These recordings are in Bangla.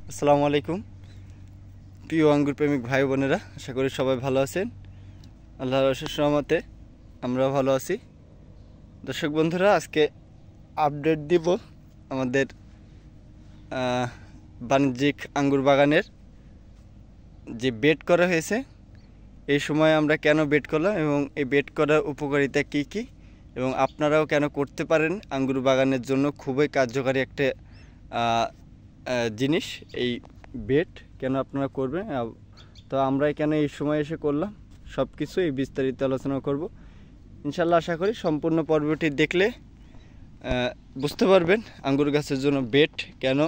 আসসালামু আলাইকুম প্রিয় আঙ্গুর প্রেমিক ভাই বোনেরা, আশা করি সবাই ভালো আছেন। আল্লাহর অশেষ রহমতে আমরাও ভালো আছি। দর্শক বন্ধুরা, আজকে আপডেট দিব আমাদের বাণিজ্যিক আঙ্গুর বাগানের যে বেড করা হয়েছে, এই সময় আমরা কেন বেড করলাম এবং এই বেড করার উপকারিতা কী কী এবং আপনারাও কেন করতে পারেন। আঙ্গুর বাগানের জন্য খুবই কার্যকারী একটা জিনিস এই বেড, কেন আপনারা করবেন, তো আমরা কেন এই সময় এসে করলাম, সব কিছু এই বিস্তারিত আলোচনা করব ইনশাল্লাহ। আশা করি সম্পূর্ণ পর্বটি দেখলে বুঝতে পারবেন আঙ্গুর গাছের জন্য বেড কেন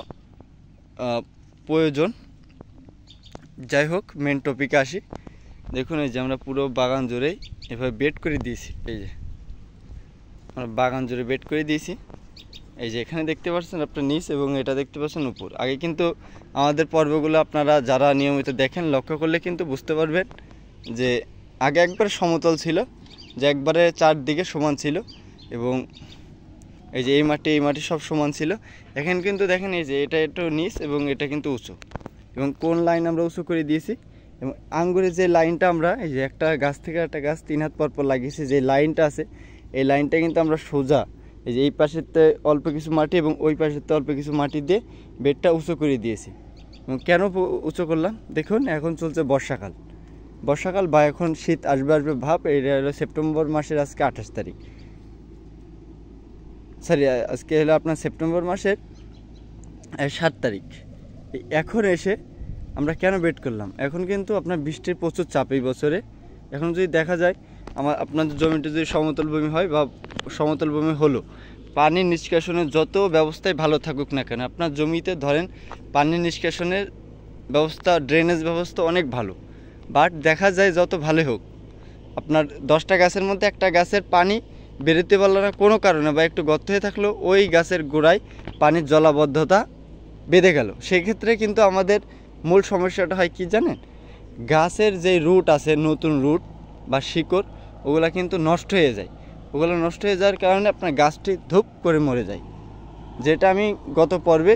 প্রয়োজন। যাই হোক, মেন টপিকে আসি। দেখুন, এই যে আমরা পুরো বাগান জুড়েই এভাবে বেড করে দিয়েছি। এই যে আমরা বাগান জুড়ে বেড করে দিয়েছি। এই যে এখানে দেখতে পাচ্ছেন আপনার নিচ এবং এটা দেখতে পাচ্ছেন উপর। আগে কিন্তু আমাদের পর্বগুলো আপনারা যারা নিয়মিত দেখেন, লক্ষ্য করলে কিন্তু বুঝতে পারবেন যে আগে একবারে সমতল ছিল, যে একবারে চারদিকে সমান ছিল এবং এই যে এই মাটি সব সমান ছিল। এখানে কিন্তু দেখেন এই যে এটা একটু নিচ এবং এটা কিন্তু উঁচু, এবং কোন লাইন আমরা উঁচু করে দিয়েছি। এবং আঙ্গুরের যে লাইনটা আমরা এই যে একটা গাছ থেকে একটা গাছ 3 হাত পর লাগিয়েছি, যে লাইনটা আছে এই লাইনটা কিন্তু আমরা সোজা এই যে এই পাশেতে অল্প কিছু মাটি এবং ওই পাশেতে অল্প কিছু মাটি দিয়ে বেডটা উঁচু করে দিয়েছি। এবং কেন উঁচু করলাম দেখুন, এখন চলছে বর্ষাকাল বা এখন শীত আসবে ভাব। এটা হলো সেপ্টেম্বর মাসের আজকে 28 তারিখ, সরি আজকে হলো আপনার সেপ্টেম্বর মাসের 7 তারিখ। এখন এসে আমরা কেন বেড করলাম, এখন কিন্তু আপনার বৃষ্টির প্রচুর চাপ এই বছরে। এখন যদি দেখা যায় আপনাদের জমিটা যদি সমতল ভূমি হয় বা সমতল ভূমি হলো, পানি নিষ্কাশনের যত ব্যবস্থাই ভালো থাকুক না কেন, আপনার জমিতে ধরেন পানি নিষ্কাশনের ব্যবস্থা, ড্রেনেজ ব্যবস্থা অনেক ভালো, বাট দেখা যায় যত ভালো হোক, আপনার 10টা গাছের মধ্যে একটা গাছের পানি বেরোতে পারলো না কোনো কারণে, বা একটু গর্ত হয়ে থাকলো, ওই গাছের গোড়ায় পানির জলাবদ্ধতা বেঁধে গেল। সেক্ষেত্রে কিন্তু আমাদের মূল সমস্যাটা হয় কি জানেন, গাছের যে রুট আছে, নতুন রুট বা শিকড়, ওগুলা কিন্তু নষ্ট হয়ে যায়। ওগুলো নষ্ট হয়ে যাওয়ার কারণে আপনার গাছটি ধূপ করে মরে যায়, যেটা আমি গত পর্বে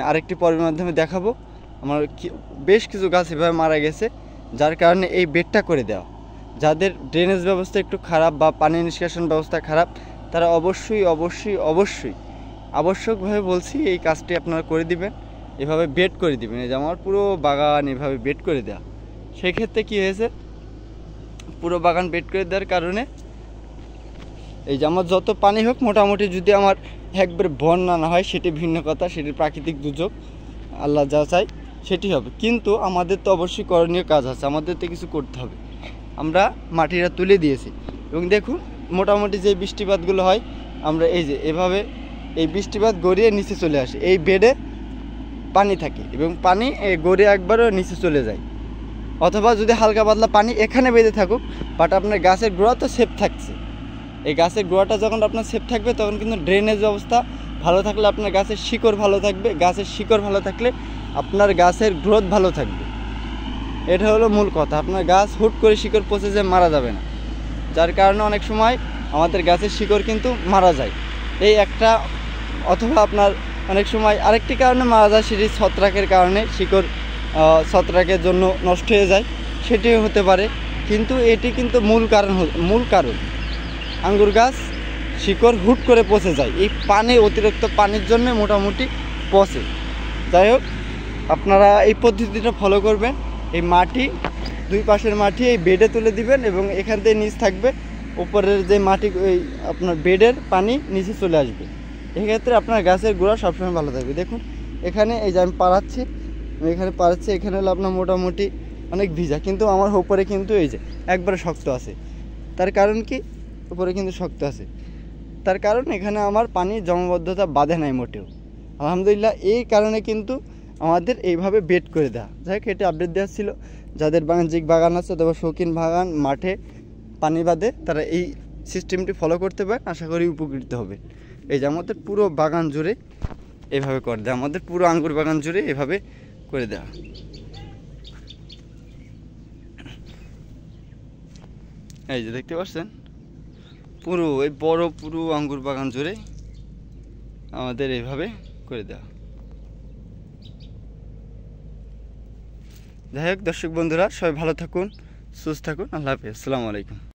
আরেকটি পর্বের মাধ্যমে দেখাবো। আমার বেশ কিছু গাছ এভাবে মারা গেছে, যার কারণে এই বেডটা করে দেওয়া। যাদের ড্রেনেজ ব্যবস্থা একটু খারাপ বা পানি নিষ্কাশন ব্যবস্থা খারাপ, তারা আবশ্যকভাবে বলছি এই কাজটি আপনারা করে দিবেন, এভাবে বেড করে দিবেন। এই যে আমার পুরো বাগান এভাবে বেড করে দেওয়া। সেক্ষেত্রে কী হয়েছে, পুরো বাগান বেড করে দেওয়ার কারণে এই যে আমার যত পানি হোক, মোটামুটি যদি আমার একবারে বন্যা না হয় সেটি ভিন্ন কথা, সেটি প্রাকৃতিক দুর্যোগ, আল্লাহ যা চাই সেটি হবে। কিন্তু আমাদের তো অবশ্যই করণীয় কাজ আছে, আমাদের তো কিছু করতে হবে। আমরা মাটিটা তুলে দিয়েছি এবং দেখুন মোটামুটি যে বৃষ্টিপাতগুলো হয়, আমরা এই যে এভাবে এই বৃষ্টিপাত গড়িয়ে নিচে চলে আসে, এই বেডে পানি থাকে এবং পানি গড়িয়ে একবারও নিচে চলে যায়। অথবা যদি হালকা পাতলা পানি এখানে বেঁধে থাকুক, বাট আপনার গাছের গোড়া তো সেফ থাকছে। এই গাছের গোড়াটা যখন আপনার সেফ থাকবে, তখন কিন্তু ড্রেনেজ ব্যবস্থা ভালো থাকলে আপনার গাছের শিকড় ভালো থাকবে। গাছের শিকড় ভালো থাকলে আপনার গাছের গ্রোথ ভালো থাকবে। এটা হলো মূল কথা। আপনার গাছ হুট করে শিকড় পচে যে মারা যাবে না, যার কারণে অনেক সময় আমাদের গাছের শিকড় কিন্তু মারা যায় এই একটা, অথবা আপনার অনেক সময় আরেকটি কারণে মারা যায়, সেটি ছত্রাকের কারণে শিকড় ছত্রাকের জন্য নষ্ট হয়ে যায়, সেটিও হতে পারে। কিন্তু এটি কিন্তু মূল কারণ আঙ্গুর গাছ শিকড় হুট করে পচে যায়, এই অতিরিক্ত পানির জন্য মোটামুটি পচে। যাই হোক, আপনারা এই পদ্ধতিটা ফলো করবেন। এই মাটি, দুই পাশের মাটি এই বেডে তুলে দিবেন এবং এখান থেকে নিচ থাকবে, উপরের যে মাটি ওই আপনার বেডের পানি নিচে চলে আসবে। এক্ষেত্রে আপনার গাছের গোড়া সবসময় ভালো থাকবে। দেখুন এখানে এই যে আমি পাড়াচ্ছি, এখানে হলো আপনার মোটামুটি অনেক ভিজা, কিন্তু আমার উপরে কিন্তু এই যে একবারে শক্ত আছে। তার কারণ কি, উপরে কিন্তু শক্ত আছে, তার কারণ এখানে আমার পানির জমাবদ্ধতা বাধে নাই মোটেও, আলহামদুলিল্লাহ। এই কারণে কিন্তু আমাদের এইভাবে বেড করে দেওয়া। যাই হোক, এটা আপডেট দেওয়া ছিল। যাদের বাণিজ্যিক বাগান আছে অথবা শৌখিন বাগান, মাঠে পানি বাঁধে, তারা এই সিস্টেমটি ফলো করতে পারেন, আশা করি উপকৃত হবে। এই যে আমাদের পুরো বাগান জুড়ে এভাবে করে দেওয়া, আমাদের পুরো আঙ্গুর বাগান জুড়ে এভাবে করে দেওয়া। এই যে দেখতে পাচ্ছেন পুরো এই পুরো আঙ্গুর বাগান জুড়ে আমাদের এইভাবে করে দেওয়া। যাই হোক দর্শক বন্ধুরা, সবাই ভালো থাকুন, সুস্থ থাকুন। আল্লাহ হাফেজ, আসসালামু আলাইকুম।